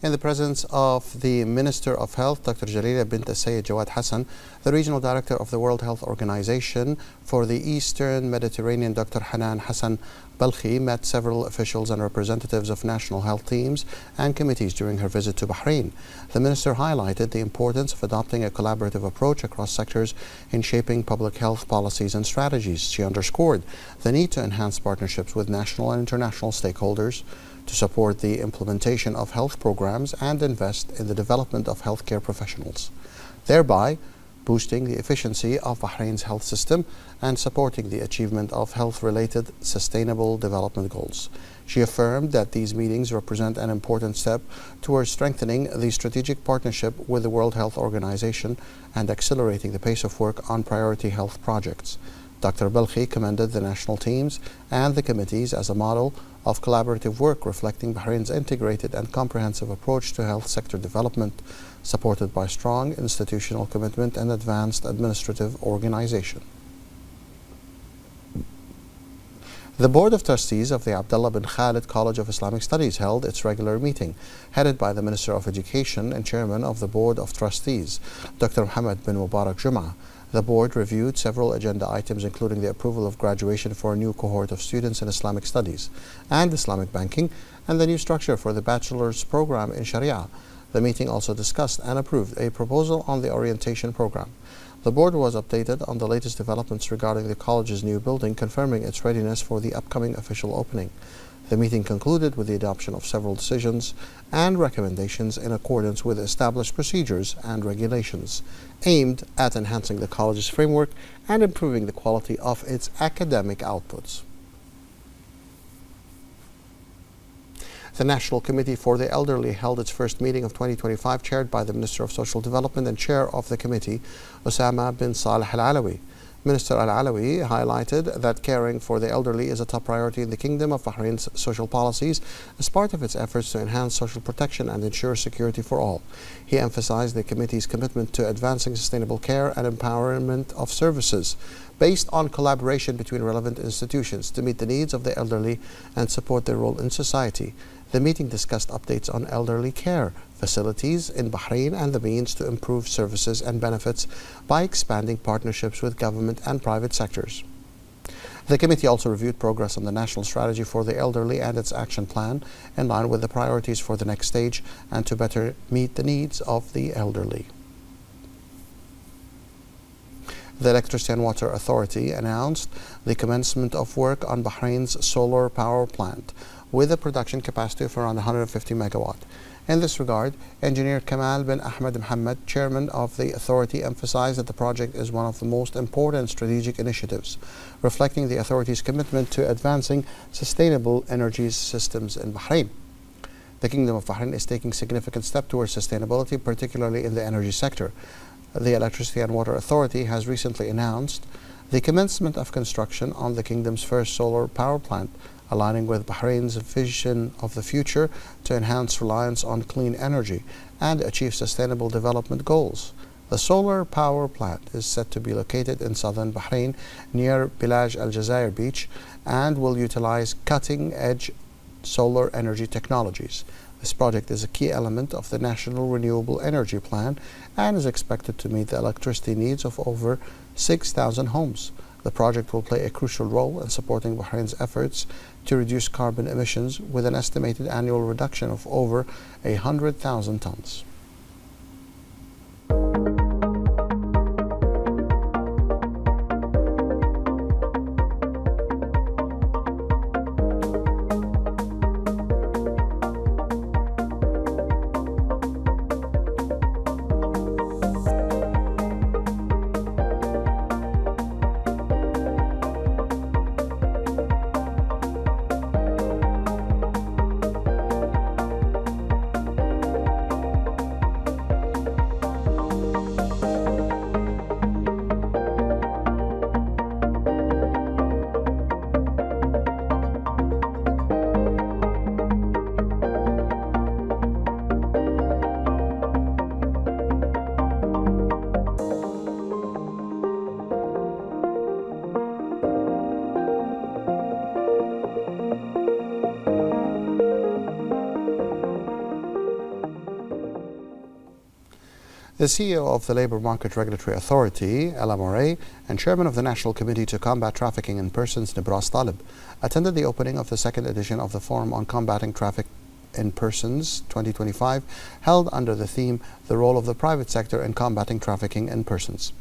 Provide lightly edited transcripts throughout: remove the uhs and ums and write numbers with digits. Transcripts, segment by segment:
in the presence of the Minister of Health, Dr. Jalila bint Sayyid Jawad Hassan, the Regional Director of the World Health Organization for the Eastern Mediterranean, Dr. Hanan Hassan Balkhi, met several officials and representatives of national health teams and committees during her visit to Bahrain. The minister highlighted the importance of adopting a collaborative approach across sectors in shaping public health policies and strategies. She underscored the need to enhance partnerships with national and international stakeholders to support the implementation of health programs and invest in the development of healthcare professionals, thereby boosting the efficiency of Bahrain's health system and supporting the achievement of health-related sustainable development goals. She affirmed that these meetings represent an important step towards strengthening the strategic partnership with the World Health Organization and accelerating the pace of work on priority health projects. Dr. Balkhi commended the national teams and the committees as a model of collaborative work reflecting Bahrain's integrated and comprehensive approach to health sector development, supported by strong institutional commitment and advanced administrative organization. The Board of Trustees of the Abdullah bin Khalid College of Islamic Studies held its regular meeting, headed by the Minister of Education and Chairman of the Board of Trustees, Dr. Muhammad bin Mubarak Jum'ah. The board reviewed several agenda items, including the approval of graduation for a new cohort of students in Islamic Studies and Islamic Banking, and the new structure for the bachelor's program in Sharia. The meeting also discussed and approved a proposal on the orientation program. The board was updated on the latest developments regarding the college's new building, confirming its readiness for the upcoming official opening. The meeting concluded with the adoption of several decisions and recommendations in accordance with established procedures and regulations, aimed at enhancing the college's framework and improving the quality of its academic outputs. The National Committee for the Elderly held its first meeting of 2025, chaired by the Minister of Social Development and Chair of the committee, Osama bin Saleh Al-Alawi. Minister Al-Alawi highlighted that caring for the elderly is a top priority in the Kingdom of Bahrain's social policies as part of its efforts to enhance social protection and ensure security for all. He emphasized the committee's commitment to advancing sustainable care and empowerment of services based on collaboration between relevant institutions to meet the needs of the elderly and support their role in society. The meeting discussed updates on elderly care facilities in Bahrain and the means to improve services and benefits by expanding partnerships with government and private sectors. The committee also reviewed progress on the national strategy for the elderly and its action plan in line with the priorities for the next stage and to better meet the needs of the elderly. The Electricity and Water Authority announced the commencement of work on Bahrain's solar power plant with a production capacity of around 150 megawatt. In this regard, Engineer Kamal bin Ahmed Mohammed, chairman of the authority, emphasized that the project is one of the most important strategic initiatives, reflecting the authority's commitment to advancing sustainable energy systems in Bahrain. The Kingdom of Bahrain is taking significant steps towards sustainability, particularly in the energy sector. The Electricity and Water Authority has recently announced the commencement of construction on the Kingdom's first solar power plant, aligning with Bahrain's vision of the future to enhance reliance on clean energy and achieve sustainable development goals. The solar power plant is set to be located in southern Bahrain near Bilaj Al Jazair beach and will utilize cutting-edge solar energy technologies. This project is a key element of the National Renewable Energy Plan and is expected to meet the electricity needs of over 6,000 homes. The project will play a crucial role in supporting Bahrain's efforts to reduce carbon emissions with an estimated annual reduction of over 100,000 tons. The CEO of the Labour Market Regulatory Authority, LMRA, and Chairman of the National Committee to Combat Trafficking in Persons, Nibras Talib, attended the opening of the second edition of the Forum on Combating Traffic in Persons 2025, held under the theme, The Role of the Private Sector in Combating Trafficking in Persons.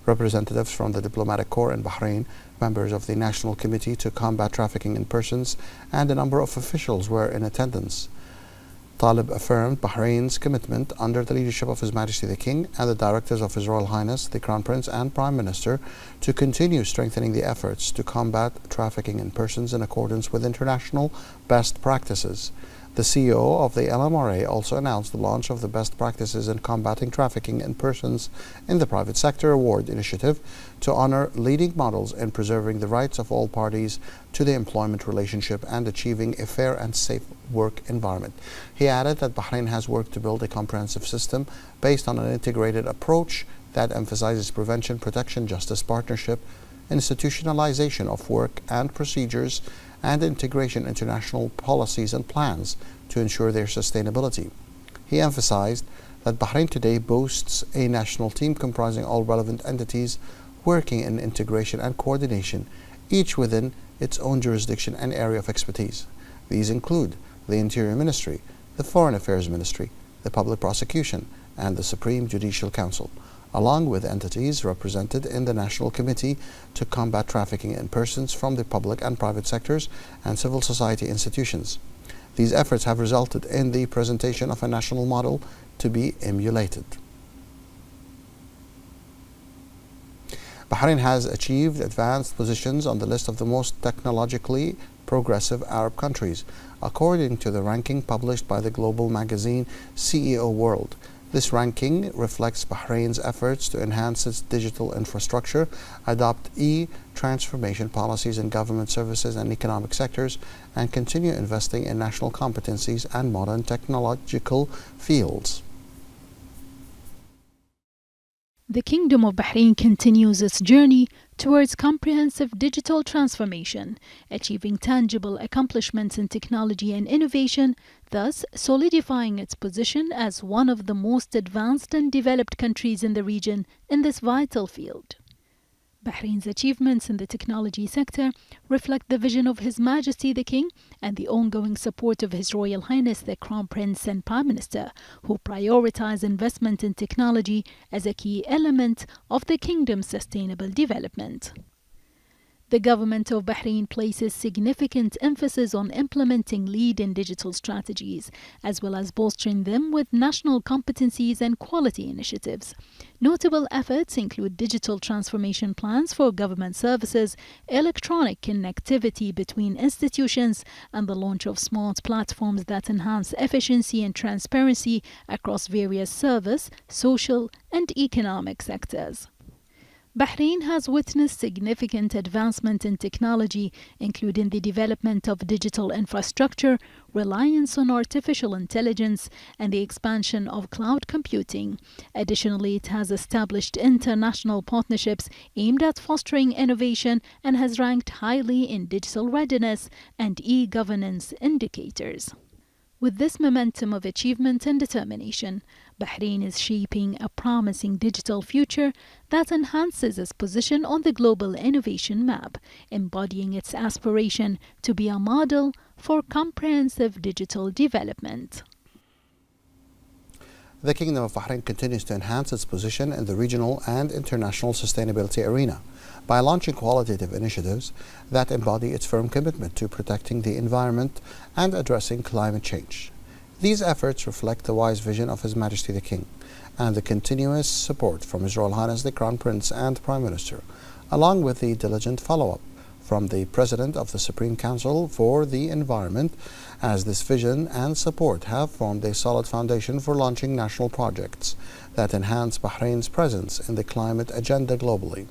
Representatives from the Diplomatic Corps in Bahrain, members of the National Committee to Combat Trafficking in Persons, and a number of officials were in attendance. Talib affirmed Bahrain's commitment under the leadership of His Majesty the King and the directors of His Royal Highness the Crown Prince and Prime Minister to continue strengthening the efforts to combat trafficking in persons in accordance with international best practices. The CEO of the LMRA also announced the launch of the Best Practices in Combating Trafficking in Persons in the Private Sector Award initiative to honor leading models in preserving the rights of all parties to the employment relationship and achieving a fair and safe work environment. He added that Bahrain has worked to build a comprehensive system based on an integrated approach that emphasizes prevention, protection, justice, partnership, institutionalization of work and procedures, and integration international policies and plans to ensure their sustainability. He emphasized that Bahrain today boasts a national team comprising all relevant entities working in integration and coordination, each within its own jurisdiction and area of expertise. These include the Interior Ministry, the Foreign Affairs Ministry, the Public Prosecution, and the Supreme Judicial Council, along with entities represented in the National Committee to Combat Trafficking in Persons from the public and private sectors and civil society institutions. These efforts have resulted in the presentation of a national model to be emulated. Bahrain has achieved advanced positions on the list of the most technologically progressive Arab countries, according to the ranking published by the global magazine CEO World. This ranking reflects Bahrain's efforts to enhance its digital infrastructure, adopt e-transformation policies in government services and economic sectors, and continue investing in national competencies and modern technological fields. The Kingdom of Bahrain continues its journey towards comprehensive digital transformation, achieving tangible accomplishments in technology and innovation, thus solidifying its position as one of the most advanced and developed countries in the region in this vital field. Bahrain's achievements in the technology sector reflect the vision of His Majesty the King and the ongoing support of His Royal Highness the Crown Prince and Prime Minister, who prioritize investment in technology as a key element of the kingdom's sustainable development. The government of Bahrain places significant emphasis on implementing leading digital strategies, as well as bolstering them with national competencies and quality initiatives. Notable efforts include digital transformation plans for government services, electronic connectivity between institutions, and the launch of smart platforms that enhance efficiency and transparency across various service, social, and economic sectors. Bahrain has witnessed significant advancement in technology, including the development of digital infrastructure, reliance on artificial intelligence, and the expansion of cloud computing. Additionally, it has established international partnerships aimed at fostering innovation and has ranked highly in digital readiness and e-governance indicators. With this momentum of achievement and determination, Bahrain is shaping a promising digital future that enhances its position on the global innovation map, embodying its aspiration to be a model for comprehensive digital development. The Kingdom of Bahrain continues to enhance its position in the regional and international sustainability arena by launching qualitative initiatives that embody its firm commitment to protecting the environment and addressing climate change. These efforts reflect the wise vision of His Majesty the King and the continuous support from His Royal Highness the Crown Prince and Prime Minister, along with the diligent follow-up from the President of the Supreme Council for the Environment, as this vision and support have formed a solid foundation for launching national projects that enhance Bahrain's presence in the climate agenda globally.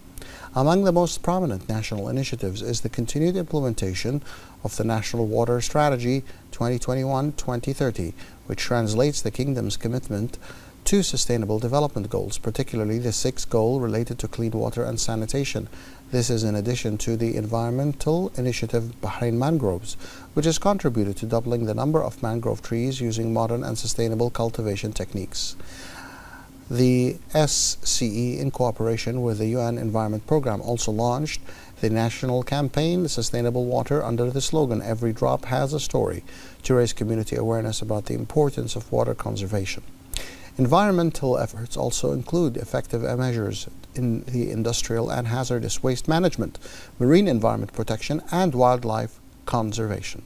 Among the most prominent national initiatives is the continued implementation of the National Water Strategy 2021-2030, which translates the Kingdom's commitment to sustainable development goals, particularly the sixth goal related to clean water and sanitation. This is in addition to the environmental initiative Bahrain Mangroves, which has contributed to doubling the number of mangrove trees using modern and sustainable cultivation techniques. The SCE, in cooperation with the UN Environment Programme, also launched the national campaign Sustainable Water under the slogan "Every Drop Has a Story" to raise community awareness about the importance of water conservation. Environmental efforts also include effective measures in the industrial and hazardous waste management, marine environment protection, and wildlife conservation.